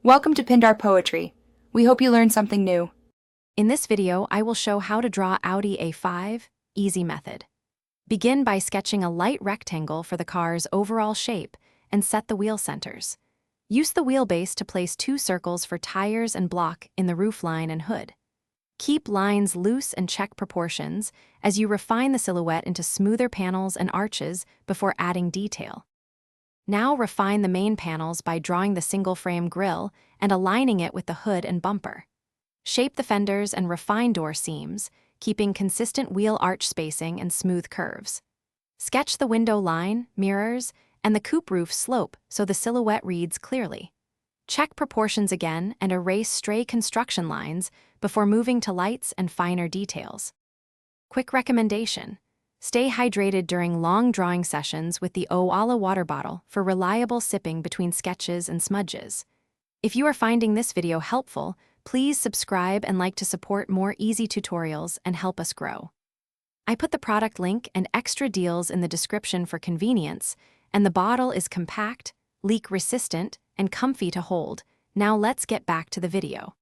Welcome to Pindar Poetry. We hope you learned something new. In this video, I will show how to draw Audi A5, easy method. Begin by sketching a light rectangle for the car's overall shape and set the wheel centers. Use the wheelbase to place 2 circles for tires and block in the roofline and hood. Keep lines loose and check proportions as you refine the silhouette into smoother panels and arches before adding detail. Now refine the main panels by drawing the single-frame grille and aligning it with the hood and bumper. Shape the fenders and refine door seams, keeping consistent wheel arch spacing and smooth curves. Sketch the window line, mirrors, and the coupe roof slope so the silhouette reads clearly. Check proportions again and erase stray construction lines before moving to lights and finer details. Quick recommendation: stay hydrated during long drawing sessions with the Owala water bottle for reliable sipping between sketches and smudges. If you are finding this video helpful, please subscribe and like to support more easy tutorials and help us grow. I put the product link and extra deals in the description for convenience, and the bottle is compact, leak-resistant, and comfy to hold. Now let's get back to the video.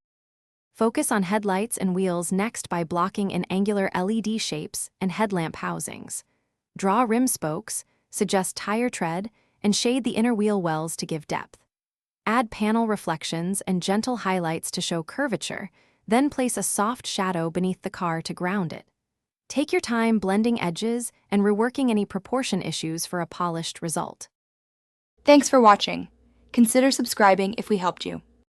Focus on headlights and wheels next by blocking in angular LED shapes and headlamp housings. Draw rim spokes, suggest tire tread, and shade the inner wheel wells to give depth. Add panel reflections and gentle highlights to show curvature, then place a soft shadow beneath the car to ground it. Take your time blending edges and reworking any proportion issues for a polished result. Thanks for watching. Consider subscribing if we helped you.